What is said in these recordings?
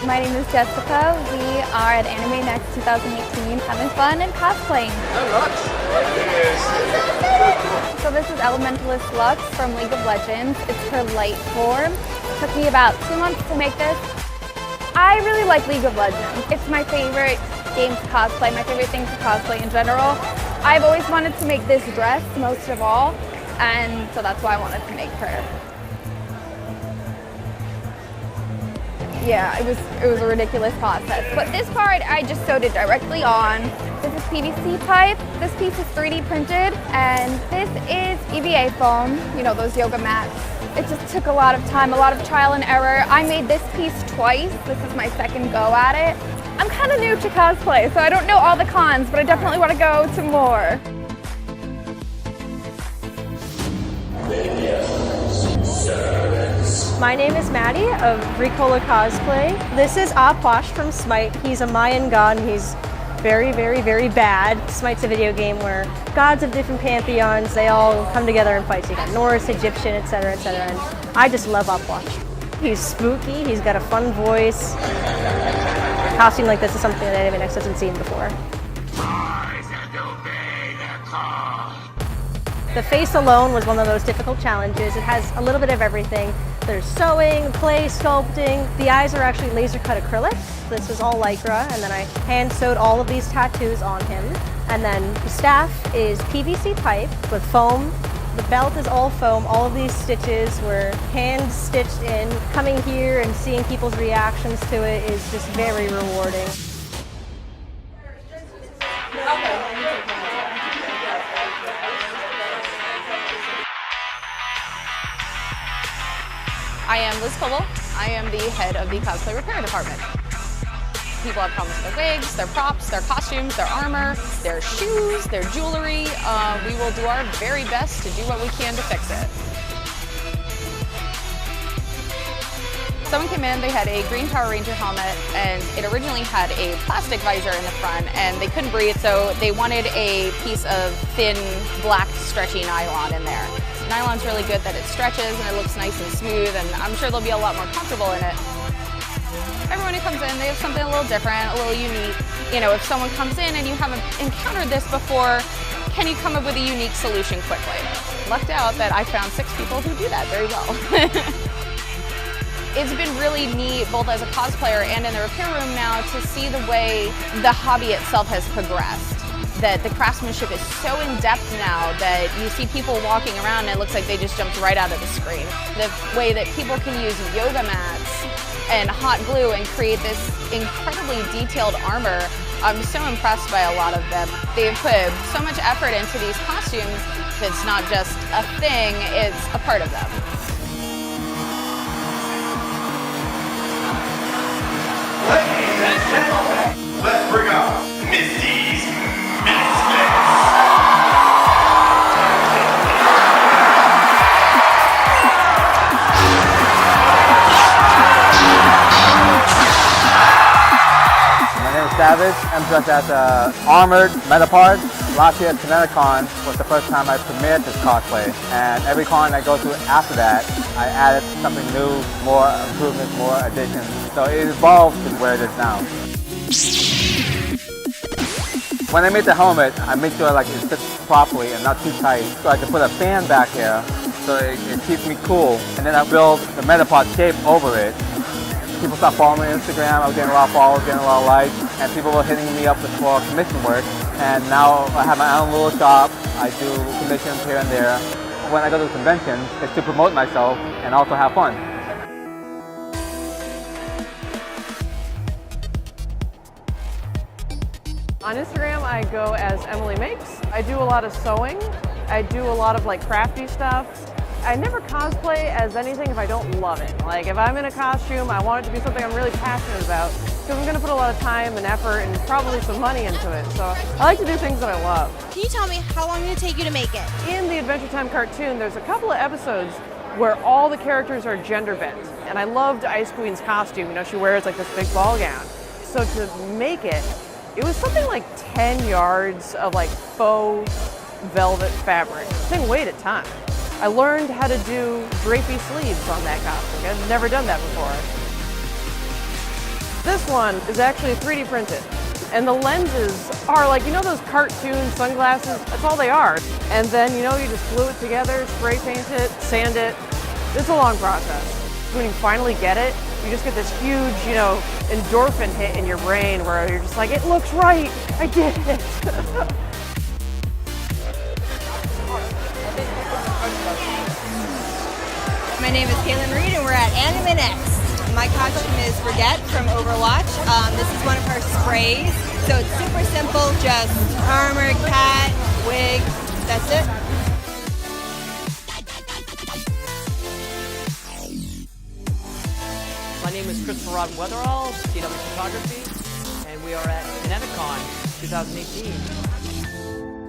My name is Jessica. We are at Anime Next 2018 having fun and cosplaying. So this is Elementalist Lux from League of Legends. It's her light form. It took me about 2 months to make this. I really like League of Legends. It's my favorite game to cosplay, my favorite thing to cosplay in general. I've always wanted to make this dress most of all, and so that's why I wanted to make her. Yeah, it was a ridiculous process. But this part, I just sewed it directly on. This is PVC pipe. This piece is 3D printed, and this is EVA foam, you know, those yoga mats. It just took a lot of time, a lot of trial and error. I made this piece twice. This is my second go at it. I'm kind of new to cosplay, so I don't know all the cons, but I definitely want to go to more. My name is Maddie of Ricola Cosplay. This is Apwash from Smite. He's a Mayan god and he's very, very, very bad. Smite's a video game where gods of different pantheons, they all come together and fight. So you got Norse, Egyptian, etc., etc. And I just love Apwash. He's spooky, he's got a fun voice. A costume like this is something that Anime Next hasn't seen before. The face alone was one of those difficult challenges. It has a little bit of everything. There's sewing, clay sculpting. The eyes are actually laser cut acrylic. This is all Lycra, and then I hand sewed all of these tattoos on him. And then the staff is PVC pipe with foam. The belt is all foam. All of these stitches were hand stitched in. Coming here and seeing people's reactions to it is just very rewarding. I am Liz Coble. I am the head of the cosplay repair department. People have problems with their wigs, their props, their costumes, their armor, their shoes, their jewelry. We will do our very best to do what we can to fix it. Someone came in, they had a green Power Ranger helmet, and it originally had a plastic visor in the front, and they couldn't breathe, so they wanted a piece of thin, black, stretchy nylon in there. Nylon's really good that it stretches and it looks nice and smooth, and I'm sure they'll be a lot more comfortable in it. Everyone who comes in, they have something a little different, a little unique. You know, if someone comes in and you haven't encountered this before, can you come up with a unique solution quickly? Lucked out that I found 6 people who do that very well. It's been really neat, both as a cosplayer and in the repair room now, to see the way the hobby itself has progressed. That the craftsmanship is so in-depth now that you see people walking around and it looks like they just jumped right out of the screen. The way that people can use yoga mats and hot glue and create this incredibly detailed armor, I'm so impressed by a lot of them. They've put so much effort into these costumes. It's not just a thing, it's a part of them. Ladies and gentlemen, let's bring up Misty's Misfits. My name is Savage. I'm dressed as an armored Metapod. Last year at ConnectiCon was the first time I premiered this cosplay, and every con I go to after that, I added something new, more improvements, more additions. So it evolved to where it is now. When I made the helmet, I made sure like it fits properly and not too tight, so I can put a fan back here so it keeps me cool. And then I built the Metapod shape over it. People stopped following me on Instagram. I was getting a lot of followers, getting a lot of likes, and people were hitting me up for commission work. And now I have my own little shop. I do commissions here and there. When I go to conventions, it's to promote myself and also have fun. On Instagram, I go as Emily Makes. I do a lot of sewing. I do a lot of like crafty stuff. I never cosplay as anything if I don't love it. Like if I'm in a costume, I want it to be something I'm really passionate about because I'm going to put a lot of time and effort and probably some money into it. So I like to do things that I love. Can you tell me how long did it take you to make it? In the Adventure Time cartoon, there's a couple of episodes where all the characters are gender bent. And I loved Ice Queen's costume. You know, she wears like this big ball gown. So to make it, it was something like 10 yards of like faux velvet fabric. The thing weighed a ton. I learned how to do drapey sleeves on that costume. I've never done that before. This one is actually 3D printed. And the lenses are like, you know those cartoon sunglasses? That's all they are. And then, you know, you just glue it together, spray paint it, sand it. It's a long process. When you finally get it, you just get this huge, you know, endorphin hit in your brain where you're just like, it looks right, I did it. My name is Kaylin Reed and we're at Anime Next. My costume is Brigette from Overwatch. This is one of her sprays. So it's super simple, just armor, cat, wig, that's it. My name is Christopher Rodden Weatherall, CW Photography, and we are at CinemaCon 2018.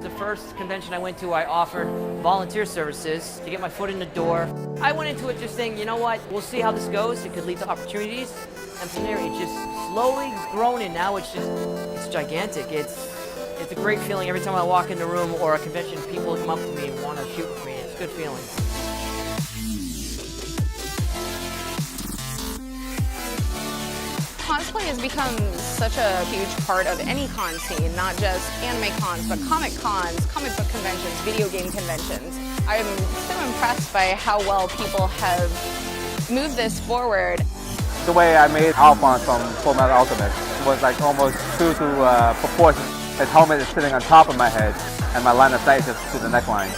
The first convention I went to, I offered volunteer services to get my foot in the door. I went into it just saying, you know what, we'll see how this goes. It could lead to opportunities. And from there, it's just slowly grown, and now it's gigantic. It's a great feeling every time I walk in the room or a convention, people come up to me and want to shoot with me. It's a good feeling. Cosplay has become such a huge part of any con scene, not just anime cons, but comic cons, comic book conventions, video game conventions. I'm so impressed by how well people have moved this forward. The way I made Alphonse from Full Metal Alchemist was like almost true to proportion. His helmet is sitting on top of my head, and my line of sight is just to the neckline.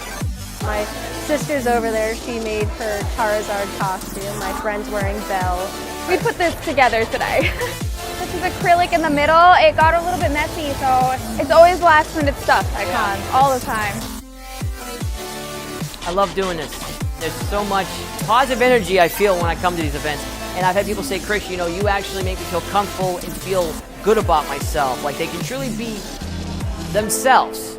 My sister's over there, she made her Charizard costume. My friend's wearing Belle. We put this together today. This is acrylic in the middle. It got a little bit messy, so it's always last minute stuff at cons, all the time. I love doing this. There's so much positive energy I feel when I come to these events. And I've had people say, Chris, you know, you actually make me feel comfortable and feel good about myself. Like they can truly be themselves.